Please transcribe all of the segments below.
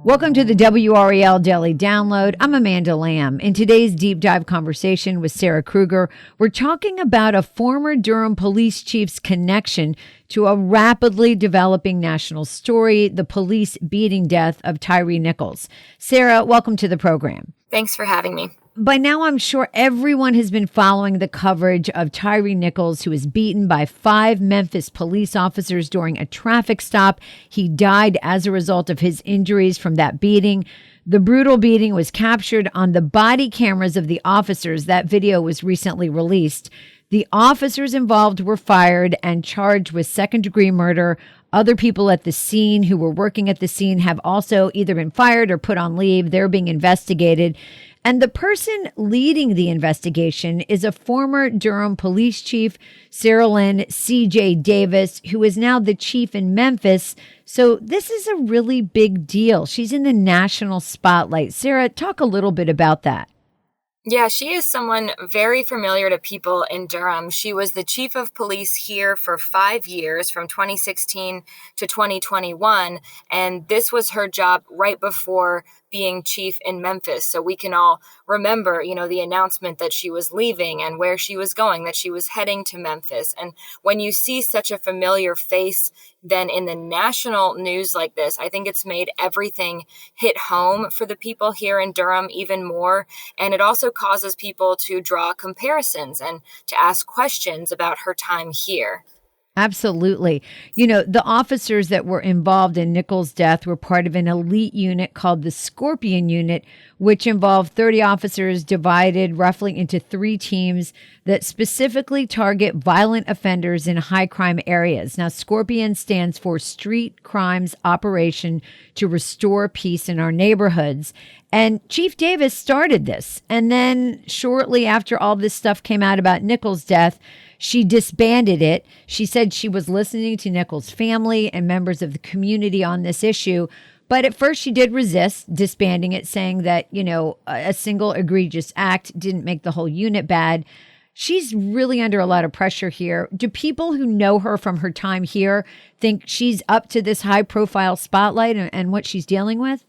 Welcome to the WRAL Daily Download. I'm Amanda Lamb. In today's deep dive conversation with Sarah Krueger, we're talking about a former Durham police chief's connection to a rapidly developing national story, the police beating death of Tyre Nichols. Sarah, welcome to the program. Thanks for having me. By now, I'm sure everyone has been following the coverage of Tyre Nichols, who was beaten by 5 Memphis police officers during a traffic stop. He died as a result of his injuries from that beating. The brutal beating was captured on the body cameras of the officers. That video was recently released. The officers involved were fired and charged with second-degree murder. Other people at the scene who were working at the scene have also either been fired or put on leave. They're being investigated. And the person leading the investigation is a former Durham Police Chief, Cerelyn C.J. Davis, who is now the chief in Memphis. So this is a really big deal. She's in the national spotlight. Sarah, talk a little bit about that. Yeah, she is someone very familiar to people in Durham. She was the chief of police here for 5 years, from 2016 to 2021. And this was her job right before being chief in Memphis. So we can all remember, the announcement that she was leaving and where she was going, that she was heading to Memphis. And when you see such a familiar face then in the national news like this, I think it's made everything hit home for the people here in Durham even more. And it also causes people to draw comparisons and to ask questions about her time here. Absolutely. The officers that were involved in Nichols' death were part of an elite unit called the Scorpion Unit, which involved 30 officers divided roughly into 3 teams that specifically target violent offenders in high crime areas. Now, Scorpion stands for Street Crimes Operation to Restore Peace in Our Neighborhoods. And Chief Davis started this. And then shortly after all this stuff came out about Nichols' death, she disbanded it. She said she was listening to Nichols' family and members of the community on this issue. But at first she did resist disbanding it, saying that, a single egregious act didn't make the whole unit bad. She's really under a lot of pressure here. Do people who know her from her time here think she's up to this high profile spotlight and what she's dealing with?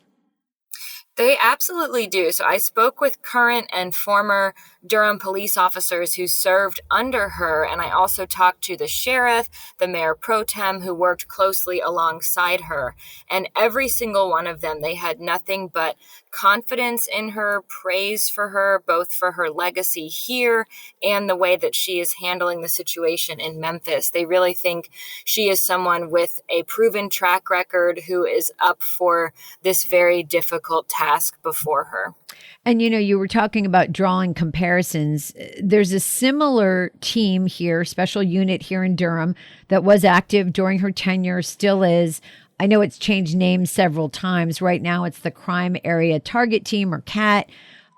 They absolutely do. So I spoke with current and former Durham police officers who served under her. And I also talked to the sheriff, the mayor pro tem, who worked closely alongside her. And every single one of them, they had nothing but confidence in her, praise for her, both for her legacy here and the way that she is handling the situation in Memphis. They really think she is someone with a proven track record who is up for this very difficult task before her. And, you were talking about drawing comparisons. There's a similar team here, special unit here in Durham, that was active during her tenure, still is. I know it's changed names several times. Right now, it's the Crime Area Target Team, or CAT.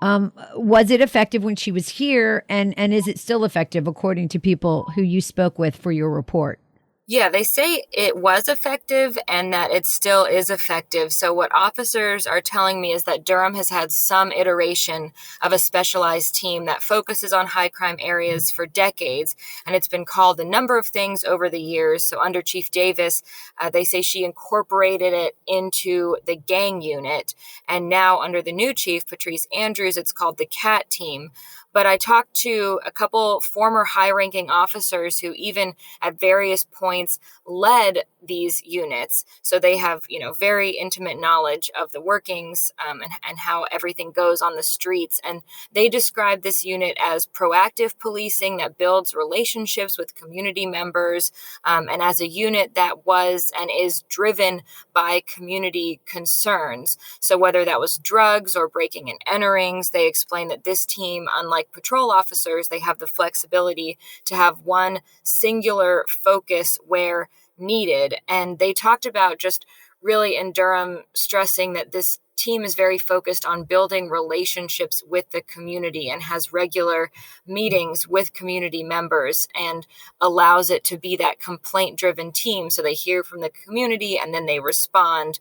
Was it effective when she was here? And is it still effective, according to people who you spoke with for your report? Yeah, they say it was effective and that it still is effective. So what officers are telling me is that Durham has had some iteration of a specialized team that focuses on high crime areas for decades. And it's been called a number of things over the years. So under Chief Davis, they say she incorporated it into the gang unit. And now under the new chief, Patrice Andrews, it's called the CAT team. But I talked to a couple former high-ranking officers who even at various points led these units. So they have, very intimate knowledge of the workings and how everything goes on the streets. And they describe this unit as proactive policing that builds relationships with community members, and as a unit that was and is driven by community concerns. So whether that was drugs or breaking and enterings, they explain that this team, unlike patrol officers, they have the flexibility to have one singular focus where needed. And they talked about just really in Durham stressing that this team is very focused on building relationships with the community and has regular meetings with community members and allows it to be that complaint-driven team. So they hear from the community and then they respond.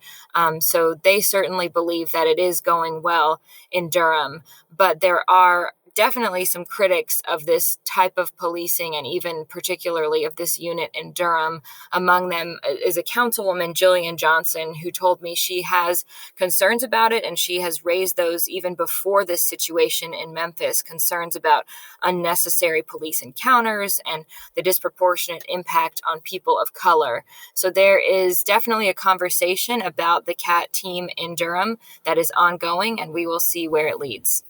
So they certainly believe that it is going well in Durham. But there are definitely some critics of this type of policing and even particularly of this unit in Durham. Among them is a councilwoman, Jillian Johnson, who told me she has concerns about it and she has raised those even before this situation in Memphis, concerns about unnecessary police encounters and the disproportionate impact on people of color. So there is definitely a conversation about the CAT team in Durham that is ongoing, and we will see where it leads.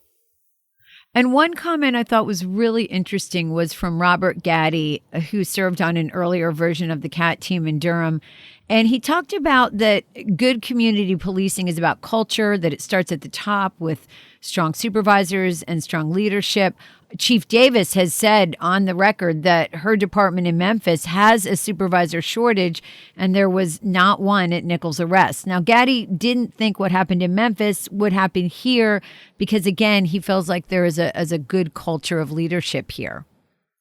And one comment I thought was really interesting was from Robert Gaddy, who served on an earlier version of the CAT team in Durham. And he talked about that good community policing is about culture, that it starts at the top with strong supervisors and strong leadership. Chief Davis has said on the record that her department in Memphis has a supervisor shortage, and there was not one at Nichols' arrest. Now, Gaddy didn't think what happened in Memphis would happen here because, again, he feels like there is a good culture of leadership here.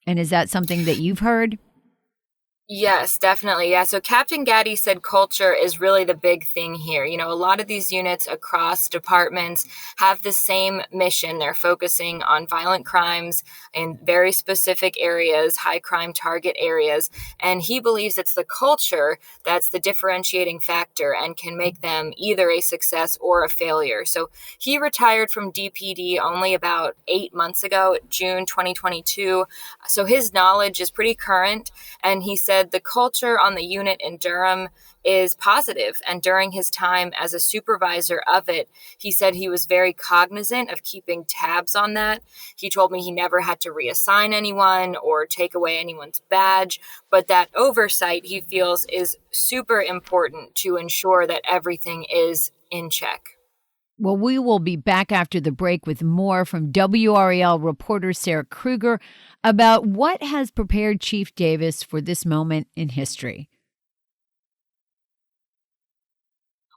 And is that something that you've heard? Yes, definitely. Yeah. So Captain Gaddy said culture is really the big thing here. A lot of these units across departments have the same mission. They're focusing on violent crimes in very specific areas, high crime target areas. And he believes it's the culture that's the differentiating factor and can make them either a success or a failure. So he retired from DPD only about 8 months ago, June 2022. So his knowledge is pretty current. And he said the culture on the unit in Durham is positive. And during his time as a supervisor of it, he said he was very cognizant of keeping tabs on that. He told me he never had to reassign anyone or take away anyone's badge, but that oversight he feels is super important to ensure that everything is in check. Well, we will be back after the break with more from WRAL reporter Sarah Krueger about what has prepared Chief Davis for this moment in history.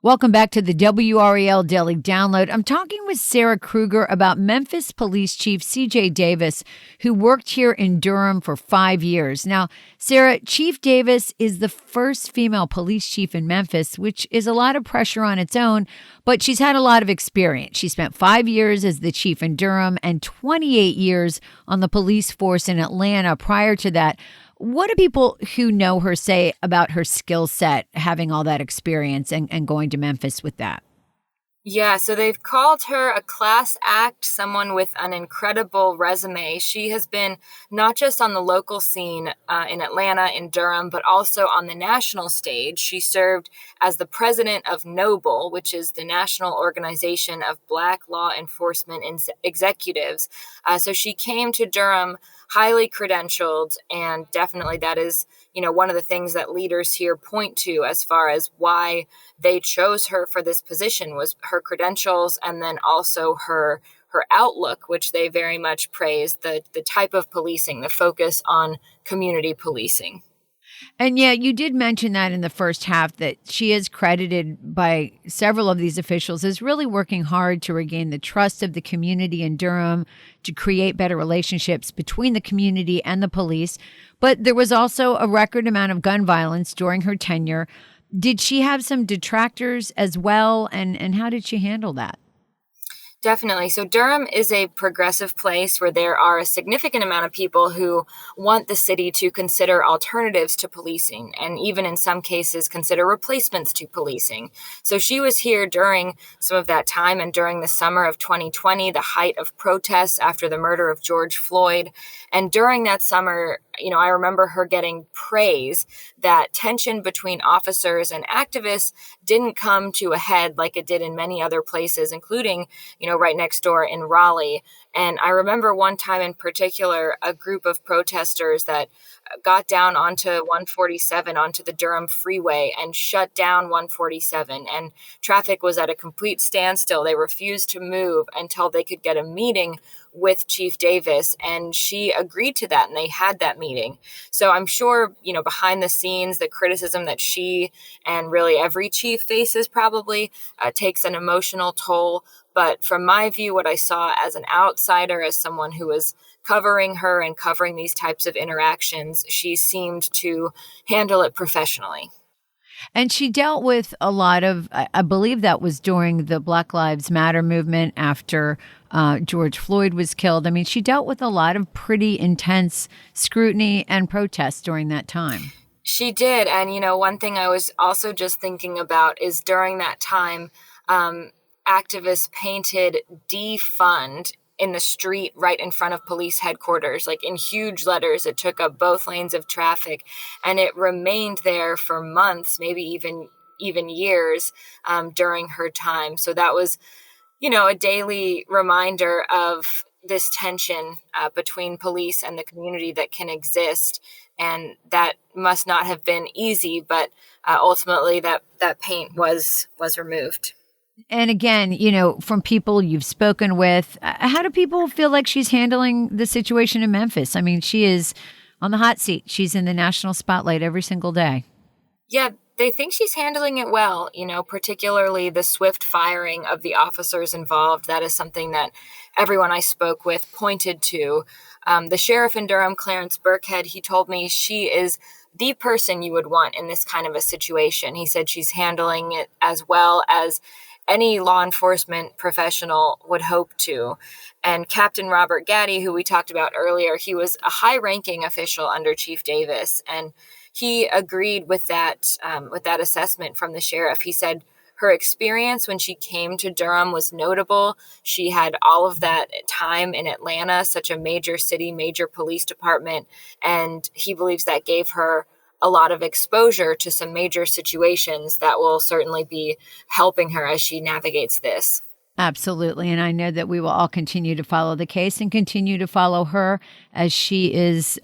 Welcome back to the WRAL Daily Download. I'm talking with Sarah Krueger about Memphis Police Chief C.J. Davis, who worked here in Durham for 5 years. Now, Sarah, Chief Davis is the first female police chief in Memphis, which is a lot of pressure on its own, but she's had a lot of experience. She spent 5 years as the chief in Durham and 28 years on the police force in Atlanta prior to that. What do people who know her say about her skill set, having all that experience and going to Memphis with that? Yeah, so they've called her a class act, someone with an incredible resume. She has been not just on the local scene in Atlanta, in Durham, but also on the national stage. She served as the president of NOBLE, which is the National Organization of Black Law Enforcement Executives. So she came to Durham highly credentialed, and definitely that is, one of the things that leaders here point to as far as why they chose her for this position was her credentials and then also her outlook, which they very much praised, the type of policing, the focus on community policing. And yeah, you did mention that in the first half that she is credited by several of these officials as really working hard to regain the trust of the community in Durham, to create better relationships between the community and the police. But there was also a record amount of gun violence during her tenure. Did she have some detractors as well? And how did she handle that? Definitely. So Durham is a progressive place where there are a significant amount of people who want the city to consider alternatives to policing and even in some cases consider replacements to policing. So she was here during some of that time and during the summer of 2020, the height of protests after the murder of George Floyd. And during that summer, I remember her getting praise that tension between officers and activists didn't come to a head like it did in many other places, including, right next door in Raleigh. And I remember one time in particular, a group of protesters that got down onto 147, onto the Durham freeway and shut down 147. And traffic was at a complete standstill. They refused to move until they could get a meeting with Chief Davis, and she agreed to that, and they had that meeting. So I'm sure, behind the scenes, the criticism that she and really every chief faces probably takes an emotional toll. But from my view, what I saw as an outsider, as someone who was covering her and covering these types of interactions, she seemed to handle it professionally. And she dealt with a lot of, I believe that was during the Black Lives Matter movement after George Floyd was killed. I mean, she dealt with a lot of pretty intense scrutiny and protests during that time. She did. And, one thing I was also just thinking about is during that time, activists painted defund in the street right in front of police headquarters, like in huge letters. It took up both lanes of traffic, and it remained there for months, maybe even years during her time. So that was, a daily reminder of this tension between police and the community that can exist. And that must not have been easy, but ultimately that paint was removed. And again, from people you've spoken with, how do people feel like she's handling the situation in Memphis? I mean, she is on the hot seat. She's in the national spotlight every single day. Yeah, they think she's handling it well, particularly the swift firing of the officers involved. That is something that everyone I spoke with pointed to. The sheriff in Durham, Clarence Burkhead, he told me she is the person you would want in this kind of a situation. He said she's handling it as well as any law enforcement professional would hope to. And Captain Robert Gaddy, who we talked about earlier, he was a high-ranking official under Chief Davis, and he agreed with that assessment from the sheriff. He said her experience when she came to Durham was notable. She had all of that time in Atlanta, such a major city, major police department, and he believes that gave her a lot of exposure to some major situations that will certainly be helping her as she navigates this. Absolutely. And I know that we will all continue to follow the case and continue to follow her as she is,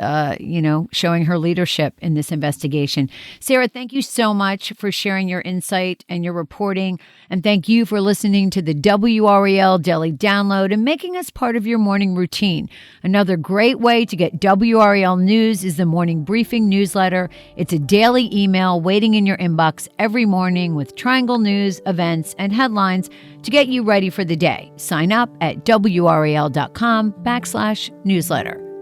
showing her leadership in this investigation. Sarah, thank you so much for sharing your insight and your reporting. And thank you for listening to the WRAL Daily Download and making us part of your morning routine. Another great way to get WRAL news is the Morning Briefing newsletter. It's a daily email waiting in your inbox every morning with Triangle news, events, and headlines to get you ready for the day. Sign up at WRAL.com/newsletter.